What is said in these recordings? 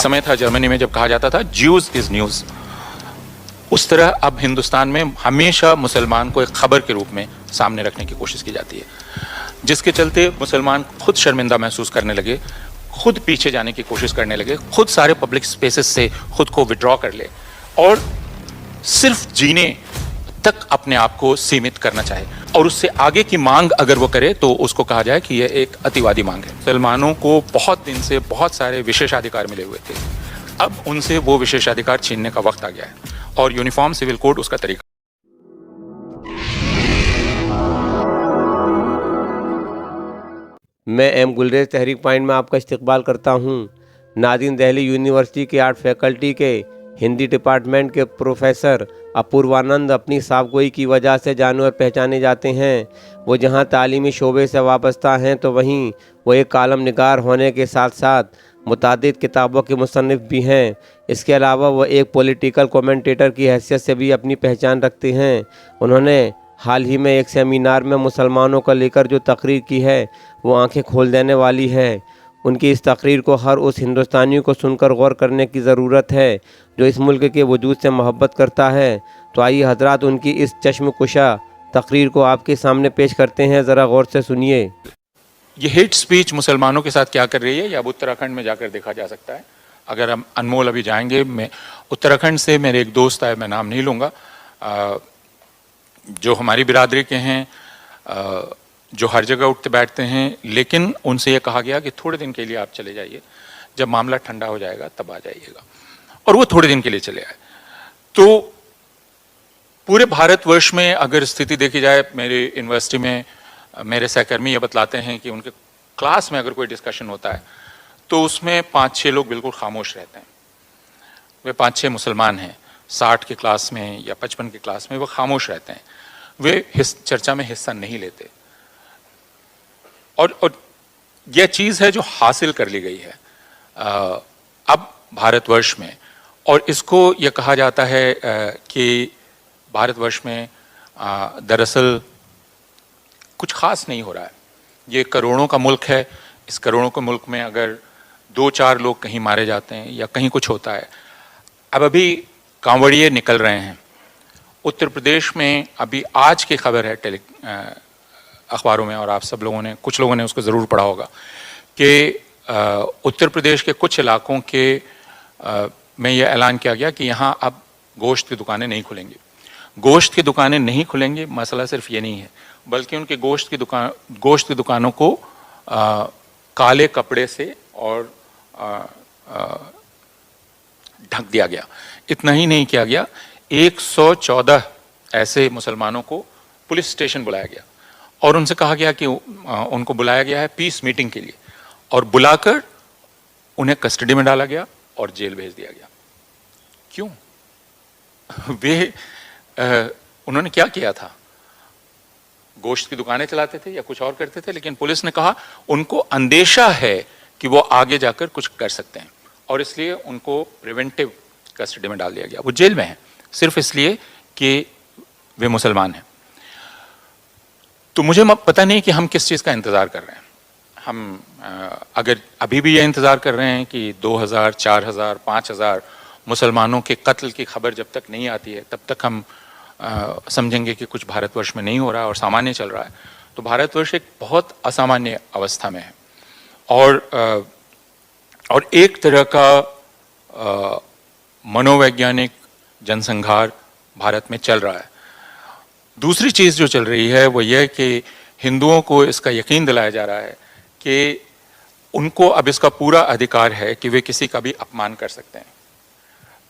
समय था जर्मनी में जब कहा जाता था ज्यूज इज न्यूज, उस तरह अब हिंदुस्तान में हमेशा मुसलमान को एक खबर के रूप में सामने रखने की कोशिश की जाती है, जिसके चलते मुसलमान खुद शर्मिंदा महसूस करने लगे, खुद पीछे जाने की कोशिश करने लगे, खुद सारे पब्लिक स्पेसेस से खुद को विड्रॉ कर ले और सिर्फ जीने तक अपने आप को सीमित करना चाहे, और उससे आगे की मांग अगर वो करे तो उसको कहा जाए कि यह एक अतिवादी मांग है। मुसलमानों को बहुत दिन से बहुत सारे विशेषाधिकार मिले हुए थे, अब उनसे वो विशेषाधिकार छीनने का वक्त आ गया है और यूनिफॉर्म सिविल कोड उसका तरीका। मैं एम गुलरेज तहरीक पॉइंट में आपका इस्तकबाल करता हूँ। नाज़रीन, दिल्ली यूनिवर्सिटी के आर्ट फैकल्टी के हिंदी डिपार्टमेंट के प्रोफेसर अपूर्वानंद अपनी साफगोई की वजह से जाने और पहचाने जाते हैं। वो जहाँ तालीमी शोबे से वाबस्ता हैं तो वहीं वो एक कालम निगार होने के साथ साथ मुतादिद किताबों के मुसन्निफ़ भी हैं। इसके अलावा वो एक पॉलिटिकल कमेंटेटर की हैसियत से भी अपनी पहचान रखते हैं। उन्होंने हाल ही में एक सेमिनार में मुसलमानों को लेकर जो तकरीर की है वो आंखें खोल देने वाली है। उनकी इस तकरीर को हर उस हिंदुस्तानी को सुनकर गौर करने की ज़रूरत है जो इस मुल्क के वजूद से मोहब्बत करता है। तो आइए हजरात, उनकी इस चश्मकुशा तकरीर को आपके सामने पेश करते हैं, ज़रा गौर से सुनिए। ये हेट स्पीच मुसलमानों के साथ क्या कर रही है, या अब उत्तराखंड में जाकर देखा जा सकता है। अगर हम अनमोल अभी जाएंगे, मैं उत्तराखंड से मेरे एक दोस्त आए, मैं नाम नहीं लूँगा, जो हमारी बिरादरी के हैं, जो हर जगह उठते बैठते हैं, लेकिन उनसे ये कहा गया कि थोड़े दिन के लिए आप चले जाइए, जब मामला ठंडा हो जाएगा तब आ जाइएगा, और वो थोड़े दिन के लिए चले आए। तो पूरे भारतवर्ष में अगर स्थिति देखी जाए, मेरी यूनिवर्सिटी में मेरे सहकर्मी ये बतलाते हैं कि उनके क्लास में अगर कोई डिस्कशन होता है तो उसमें 5-6 लोग बिल्कुल खामोश रहते हैं। वे 5-6 मुसलमान हैं, 60 की क्लास में या 55 की क्लास में वो खामोश रहते हैं, वे चर्चा में हिस्सा नहीं लेते। और यह चीज़ है जो हासिल कर ली गई है अब भारतवर्ष में, और इसको यह कहा जाता है कि भारतवर्ष में दरअसल कुछ खास नहीं हो रहा है। ये करोड़ों का मुल्क है, इस करोड़ों के मुल्क में अगर 2-4 लोग कहीं मारे जाते हैं या कहीं कुछ होता है, अब अभी कांवड़िए निकल रहे हैं उत्तर प्रदेश में। अभी आज की खबर है अखबारों में, और आप सब लोगों ने, कुछ लोगों ने उसको ज़रूर पढ़ा होगा कि उत्तर प्रदेश के कुछ इलाकों के में यह ऐलान किया गया कि यहाँ अब गोश्त की दुकानें नहीं खुलेंगी। गोश्त की दुकानें नहीं खुलेंगी, मसला सिर्फ ये नहीं है, बल्कि उनके गोश्त की दुकानों को काले कपड़े से और ढक दिया गया। इतना ही नहीं किया गया, 114 ऐसे मुसलमानों को पुलिस स्टेशन बुलाया गया और उनसे कहा गया कि उनको बुलाया गया है पीस मीटिंग के लिए, और बुलाकर उन्हें कस्टडी में डाला गया और जेल भेज दिया गया। क्यों? वे उन्होंने क्या किया था? गोश्त की दुकानें चलाते थे या कुछ और करते थे, लेकिन पुलिस ने कहा उनको अंदेशा है कि वो आगे जाकर कुछ कर सकते हैं, और इसलिए उनको प्रिवेंटिव कस्टडी में डाल दिया गया। वो जेल में है सिर्फ इसलिए कि वे मुसलमान हैं। तो मुझे पता नहीं कि हम किस चीज़ का इंतज़ार कर रहे हैं। हम अगर अभी भी ये इंतज़ार कर रहे हैं कि 2000, 4000, 5000 मुसलमानों के कत्ल की खबर जब तक नहीं आती है तब तक हम समझेंगे कि कुछ भारतवर्ष में नहीं हो रहा है और सामान्य चल रहा है, तो भारतवर्ष एक बहुत असामान्य अवस्था में है। और एक तरह का मनोवैज्ञानिक जनसंहार भारत में चल रहा है। दूसरी चीज़ जो चल रही है वो यह कि हिंदुओं को इसका यकीन दिलाया जा रहा है कि उनको अब इसका पूरा अधिकार है कि वे किसी का भी अपमान कर सकते हैं,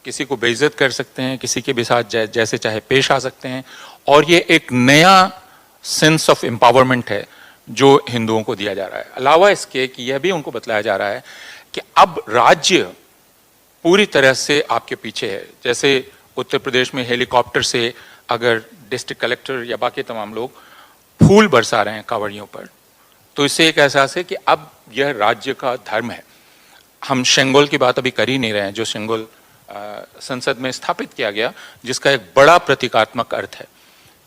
किसी को बेइज्जत कर सकते हैं, किसी के भी साथ जैसे चाहे पेश आ सकते हैं, और ये एक नया सेंस ऑफ एम्पावरमेंट है जो हिंदुओं को दिया जा रहा है। अलावा इसके कि यह भी उनको बतलाया जा रहा है कि अब राज्य पूरी तरह से आपके पीछे है। जैसे उत्तर प्रदेश में हेलीकॉप्टर से अगर डिस्ट्रिक्ट कलेक्टर या बाकी तमाम लोग फूल बरसा रहे हैं कांवड़ियों पर, तो इससे एक एहसास है कि अब यह राज्य का धर्म है। हम शेंगोल की बात अभी कर ही नहीं रहे हैं, जो शेंगोल संसद में स्थापित किया गया, जिसका एक बड़ा प्रतीकात्मक अर्थ है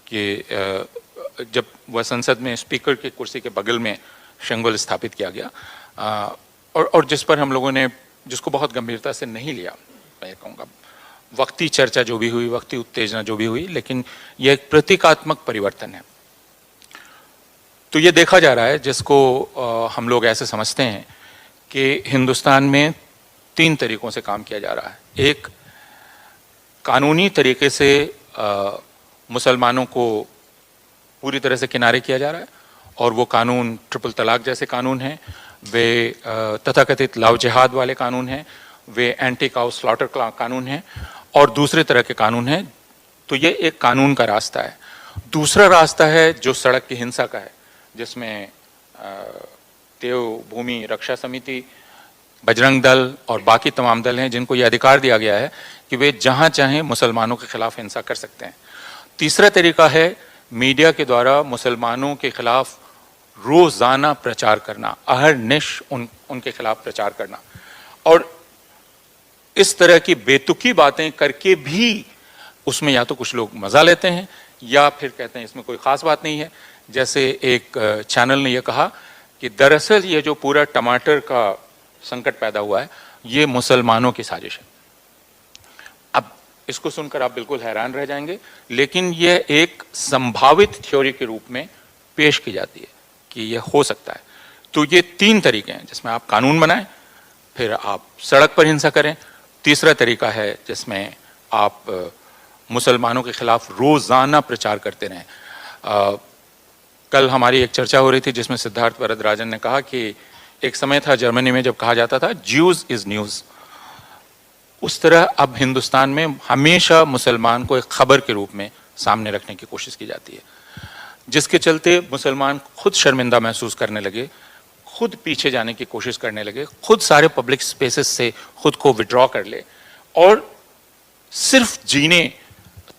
कि जब वह संसद में स्पीकर की कुर्सी के बगल में शेंगोल स्थापित किया गया, और जिस पर हम लोगों ने जिसको बहुत गंभीरता से नहीं लिया, मैं कहूँगा। वक्ती चर्चा जो भी हुई, वक्ती उत्तेजना जो भी हुई, लेकिन यह एक प्रतीकात्मक परिवर्तन है। तो ये देखा जा रहा है, जिसको हम लोग ऐसे समझते हैं कि हिंदुस्तान में 3 तरीकों से काम किया जा रहा है। एक, कानूनी तरीके से मुसलमानों को पूरी तरह से किनारे किया जा रहा है, और वो कानून ट्रिपल तलाक जैसे कानून हैं, वे तथाकथित लव जिहाद वाले कानून हैं, वे एंटी काउ स्लॉटर कानून हैं, और दूसरे तरह के कानून हैं। तो ये एक कानून का रास्ता है। दूसरा रास्ता है जो सड़क की हिंसा का है, जिसमें देवभूमि रक्षा समिति, बजरंग दल और बाकी तमाम दल हैं, जिनको ये अधिकार दिया गया है कि वे जहां चाहें मुसलमानों के खिलाफ हिंसा कर सकते हैं। तीसरा तरीका है मीडिया के द्वारा मुसलमानों के खिलाफ रोजाना प्रचार करना, अहरनिश उनके खिलाफ प्रचार करना, और इस तरह की बेतुकी बातें करके भी उसमें या तो कुछ लोग मजा लेते हैं या फिर कहते हैं इसमें कोई खास बात नहीं है। जैसे एक चैनल ने यह कहा कि दरअसल ये जो पूरा टमाटर का संकट पैदा हुआ है, ये मुसलमानों की साजिश है। अब इसको सुनकर आप बिल्कुल हैरान रह जाएंगे, लेकिन यह एक संभावित थ्योरी के रूप में पेश की जाती है कि यह हो सकता है। तो ये 3 तरीके हैं जिसमें आप कानून बनाएं, फिर आप सड़क पर हिंसा करें। तीसरा तरीका है जिसमें आप मुसलमानों के खिलाफ रोजाना प्रचार करते रहें। कल हमारी एक चर्चा हो रही थी जिसमें सिद्धार्थ वरदराजन ने कहा कि एक समय था जर्मनी में जब कहा जाता था ज्यूज इज न्यूज, उस तरह अब हिंदुस्तान में हमेशा मुसलमान को एक खबर के रूप में सामने रखने की कोशिश की जाती है, जिसके चलते मुसलमान खुद शर्मिंदा महसूस करने लगे, खुद पीछे जाने की कोशिश करने लगे, खुद सारे पब्लिक स्पेसेस से खुद को विड्रॉ कर ले और सिर्फ जीने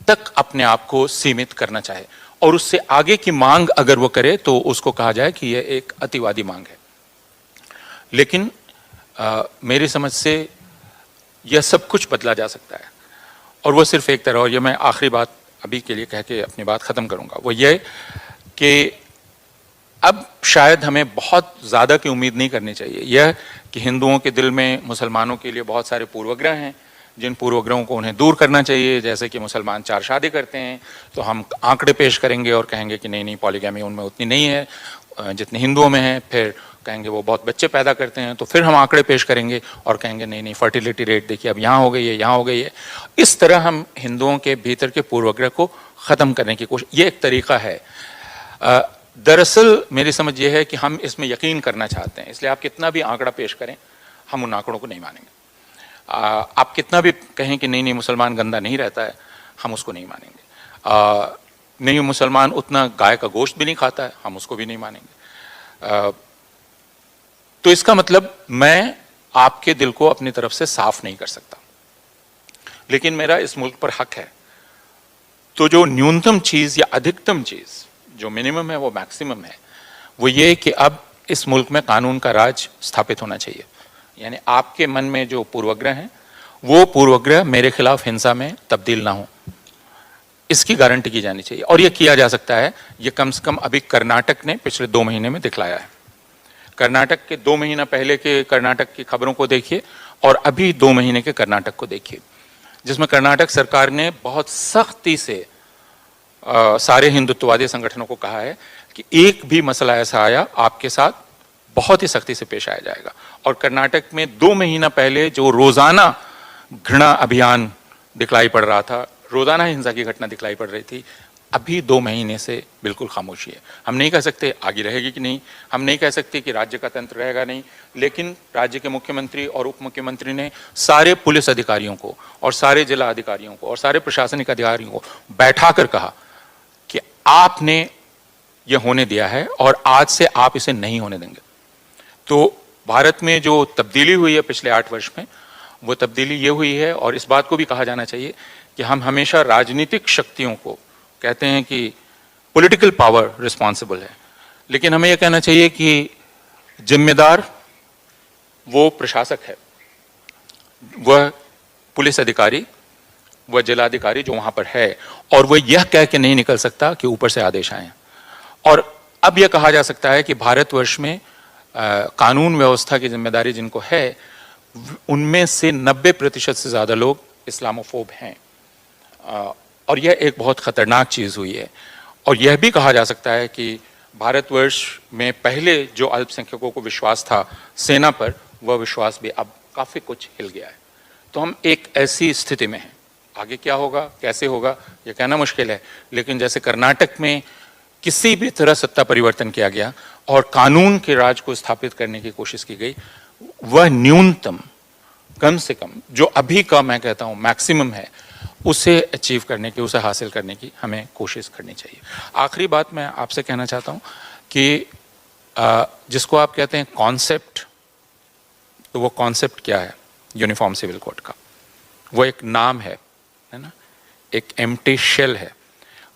तक अपने आप को सीमित करना चाहे, और उससे आगे की मांग अगर वो करे तो उसको कहा जाए कि यह एक अतिवादी मांग है। लेकिन मेरी समझ से यह सब कुछ बदला जा सकता है, और वो सिर्फ एक तरह, और ये मैं आखिरी बात अभी के लिए कह के अपनी बात खत्म करूंगा, वो ये कि अब शायद हमें बहुत ज़्यादा की उम्मीद नहीं करनी चाहिए। यह कि हिंदुओं के दिल में मुसलमानों के लिए बहुत सारे पूर्वग्रह हैं, जिन पूर्वग्रहों को उन्हें दूर करना चाहिए। जैसे कि मुसलमान 4 शादी करते हैं तो हम आंकड़े पेश करेंगे और कहेंगे कि नहीं पॉलीगैमी उनमें उतनी नहीं है जितनी हिंदुओं में है। फिर कहेंगे वो बहुत बच्चे पैदा करते हैं, तो फिर हम आंकड़े पेश करेंगे और कहेंगे नहीं फर्टिलिटी रेट देखिए अब यहाँ हो गई है, यहाँ हो गई है। इस तरह हम हिंदुओं के भीतर के पूर्वग्रह को ख़त्म करने की कोशिश, ये एक तरीका है। दरअसल मेरी समझ ये है कि हम इसमें यकीन करना चाहते हैं, इसलिए आप कितना भी आंकड़ा पेश करें हम उन आंकड़ों को नहीं मानेंगे। आप कितना भी कहें कि नहीं मुसलमान गंदा नहीं रहता है, हम उसको नहीं मानेंगे। नहीं मुसलमान उतना गाय का गोश्त भी नहीं खाता है, हम उसको भी नहीं मानेंगे। तो इसका मतलब मैं आपके दिल को अपनी तरफ से साफ नहीं कर सकता, लेकिन मेरा इस मुल्क पर हक है। तो जो न्यूनतम चीज या अधिकतम चीज, जो मिनिमम है वो मैक्सिमम है, वो ये कि अब इस मुल्क में कानून का राज स्थापित होना चाहिए। यानी आपके मन में जो पूर्वग्रह हैं वो पूर्वग्रह मेरे खिलाफ हिंसा में तब्दील ना हो, इसकी गारंटी की जानी चाहिए। और ये किया जा सकता है, ये कम से कम अभी कर्नाटक ने पिछले 2 महीने में दिखलाया है। कर्नाटक के 2 महीना पहले के कर्नाटक की खबरों को देखिए और अभी 2 महीने के कर्नाटक को देखिए, जिसमें कर्नाटक सरकार ने बहुत सख्ती से सारे हिंदुत्ववादी संगठनों को कहा है कि एक भी मसला ऐसा आया आपके साथ बहुत ही सख्ती से पेश आया जाएगा। और कर्नाटक में 2 महीना पहले जो रोजाना घृणा अभियान दिखलाई पड़ रहा था, रोजाना हिंसा की घटना दिखलाई पड़ रही थी, अभी 2 महीने से बिल्कुल खामोशी है। हम नहीं कह सकते आगे रहेगी कि नहीं, हम नहीं कह सकते कि राज्य का तंत्र रहेगा नहीं, लेकिन राज्य के मुख्यमंत्री और उप मुख्यमंत्री ने सारे पुलिस अधिकारियों को और सारे जिला अधिकारियों को और सारे प्रशासनिक अधिकारियों को बैठाकर कहा कि आपने ये होने दिया है और आज से आप इसे नहीं होने देंगे। तो भारत में जो तब्दीली हुई है पिछले 8 वर्ष में, वो तब्दीली ये हुई है, और इस बात को भी कहा जाना चाहिए कि हम हमेशा राजनीतिक शक्तियों को कहते हैं कि पॉलिटिकल पावर रिस्पॉन्सिबल है, लेकिन हमें यह कहना चाहिए कि जिम्मेदार वो प्रशासक है, वह पुलिस अधिकारी, वह जिलाधिकारी जो वहां पर है, और वह यह कह के नहीं निकल सकता कि ऊपर से आदेश आए। और अब यह कहा जा सकता है कि भारतवर्ष में कानून व्यवस्था की जिम्मेदारी जिनको है उनमें से 90% से ज़्यादा लोग इस्लामोफोब हैं। और यह एक बहुत ख़तरनाक चीज़ हुई है। और यह भी कहा जा सकता है कि भारतवर्ष में पहले जो अल्पसंख्यकों को विश्वास था सेना पर, वह विश्वास भी अब काफ़ी कुछ हिल गया है। तो हम एक ऐसी स्थिति में हैं। आगे क्या होगा, कैसे होगा, यह कहना मुश्किल है। लेकिन जैसे कर्नाटक में किसी भी तरह सत्ता परिवर्तन किया गया और कानून के राज को स्थापित करने की कोशिश की गई, वह न्यूनतम, कम से कम जो अभी का मैं कहता हूँ मैक्सिमम है, उसे अचीव करने की, उसे हासिल करने की हमें कोशिश करनी चाहिए। आखिरी बात मैं आपसे कहना चाहता हूँ कि जिसको आप कहते हैं कॉन्सेप्ट, तो वो कॉन्सेप्ट क्या है यूनिफॉर्म सिविल कोड का? वो एक नाम है ना, एक एम्प्टी शेल है,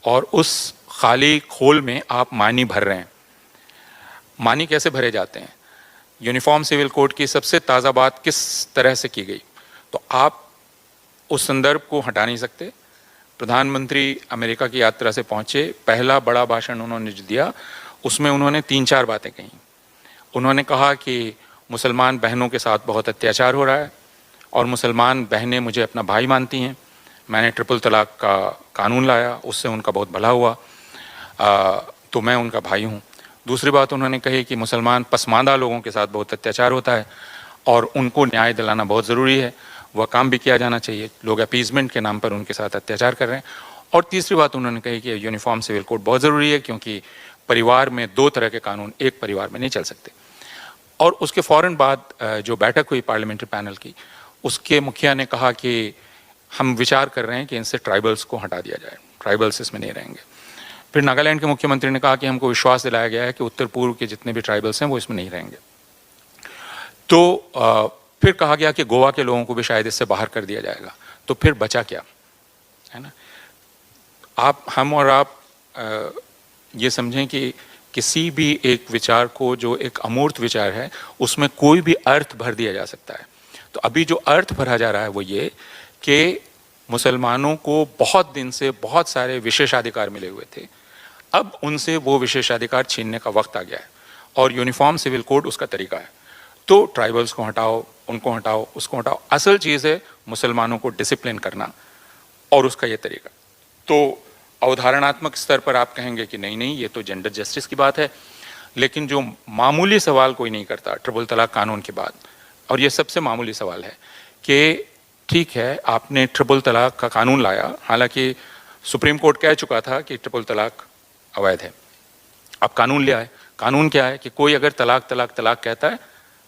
और उस खाली खोल में आप मानी भर रहे हैं। मानी कैसे भरे जाते हैं? यूनिफॉर्म सिविल कोड की सबसे ताज़ा बात किस तरह से की गई, तो आप उस संदर्भ को हटा नहीं सकते। प्रधानमंत्री अमेरिका की यात्रा से पहुंचे, पहला बड़ा भाषण उन्होंने जो दिया, उसमें उन्होंने 3-4 बातें कही। उन्होंने कहा कि मुसलमान बहनों के साथ बहुत अत्याचार हो रहा है और मुसलमान बहनें मुझे अपना भाई मानती हैं। मैंने ट्रिपल तलाक का कानून लाया, उससे उनका बहुत भला हुआ, तो मैं उनका भाई हूँ। दूसरी बात उन्होंने कही कि मुसलमान पसमानदा लोगों के साथ बहुत अत्याचार होता है और उनको न्याय दिलाना बहुत ज़रूरी है, वह काम भी किया जाना चाहिए। लोग अपीजमेंट के नाम पर उनके साथ अत्याचार कर रहे हैं। और तीसरी बात उन्होंने कही कि यूनिफॉर्म सिविल कोड बहुत ज़रूरी है, क्योंकि परिवार में 2 तरह के कानून एक परिवार में नहीं चल सकते। और उसके फ़ौरन बाद जो बैठक हुई पार्लियामेंट्री पैनल की, उसके मुखिया ने कहा कि हम विचार कर रहे हैं कि इनसे ट्राइबल्स को हटा दिया जाए, ट्राइबल्स इसमें नहीं रहेंगे। फिर नागालैंड के मुख्यमंत्री ने कहा कि हमको विश्वास दिलाया गया है कि उत्तर पूर्व के जितने भी ट्राइबल्स हैं वो इसमें नहीं रहेंगे। तो फिर कहा गया कि गोवा के लोगों को भी शायद इससे बाहर कर दिया जाएगा। तो फिर बचा क्या, है ना? हम और आप ये समझें कि किसी भी एक विचार को, जो एक अमूर्त विचार है, उसमें कोई भी अर्थ भर दिया जा सकता है। तो अभी जो अर्थ भरा जा रहा है वो ये कि मुसलमानों को बहुत दिन से बहुत सारे विशेषाधिकार मिले हुए थे, अब उनसे वो विशेषाधिकार छीनने का वक्त आ गया है और यूनिफॉर्म सिविल कोड उसका तरीका है। तो ट्राइबल्स को हटाओ, उनको हटाओ, उसको हटाओ। असल चीज़ है मुसलमानों को डिसिप्लिन करना, और उसका ये तरीका। तो अवधारणात्मक स्तर पर आप कहेंगे कि नहीं नहीं, ये तो जेंडर जस्टिस की बात है, लेकिन जो मामूली सवाल कोई नहीं करता ट्रिपल तलाक कानून के बाद, और ये सबसे मामूली सवाल है कि ठीक है आपने ट्रिपल तलाक का कानून लाया, हालांकि सुप्रीम कोर्ट कह चुका था कि ट्रिपल तलाक अवैध है, आप कानून ले आए। कानून क्या है कि कोई अगर तलाक तलाक तलाक कहता है,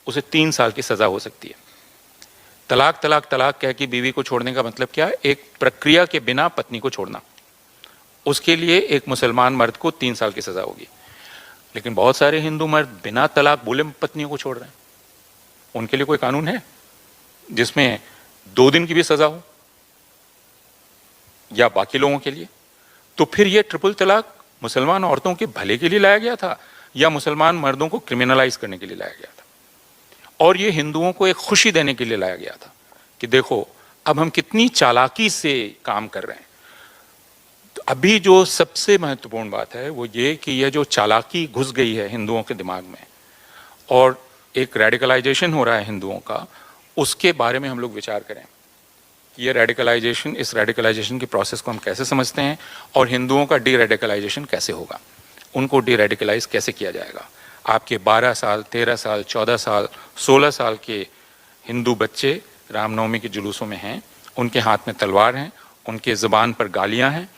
उसे 3 साल की सज़ा हो सकती है। तलाक तलाक तलाक कह के बीवी को छोड़ने का मतलब क्या है? एक प्रक्रिया के बिना पत्नी को छोड़ना। उसके लिए एक मुसलमान मर्द को 3 साल की सज़ा होगी। लेकिन बहुत सारे हिंदू मर्द बिना तलाक बोले पत्नियों को छोड़ रहे हैं। उनके लिए कोई कानून है जिसमें 2 दिन की भी सज़ा हो, या बाकी लोगों के लिए? तो फिर ये ट्रिपल तलाक मुसलमान औरतों के भले के लिए लाया गया था या मुसलमान मर्दों को क्रिमिनलाइज करने के लिए लाया गया था? और ये हिंदुओं को एक खुशी देने के लिए लाया गया था कि देखो अब हम कितनी चालाकी से काम कर रहे हैं। तो अभी जो सबसे महत्वपूर्ण बात है वो ये कि यह जो चालाकी घुस गई है हिंदुओं के दिमाग में और एक रेडिकलाइजेशन हो रहा है हिंदुओं का, उसके बारे में हम लोग विचार करें। ये रेडिकलाइजेशन, इस रेडिकलाइजेशन की प्रोसेस को हम कैसे समझते हैं और हिंदुओं का डी रेडिकलाइजेशन कैसे होगा, उनको डी रेडिकलाइज कैसे किया जाएगा। आपके 12 साल, 13 साल, 14 साल, 16 साल के हिंदू बच्चे रामनवमी के जुलूसों में हैं, उनके हाथ में तलवार हैं, उनके ज़बान पर गालियां हैं,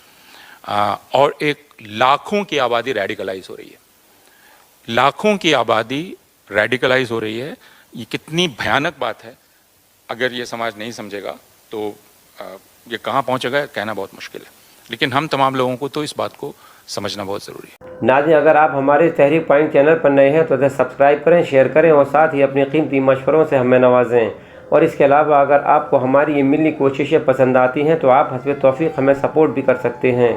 और एक लाखों की आबादी रेडिकलाइज हो रही है। लाखों की आबादी रेडिकलाइज हो रही है। ये कितनी भयानक बात है। अगर ये समाज नहीं समझेगा तो ये कहाँ पहुँचेगा कहना बहुत मुश्किल है, लेकिन हम तमाम लोगों को तो इस बात को समझना बहुत ज़रूरी है। नाज़रीन, अगर आप हमारे तहरीक पॉइंट चैनल पर नए हैं तो इसे सब्सक्राइब करें, शेयर करें और साथ ही अपनी कीमती मशवरों से हमें नवाजें। और इसके अलावा अगर आपको हमारी ये मिली कोशिशें पसंद आती हैं तो आप हस्ब तौफीक हमें सपोर्ट भी कर सकते हैं।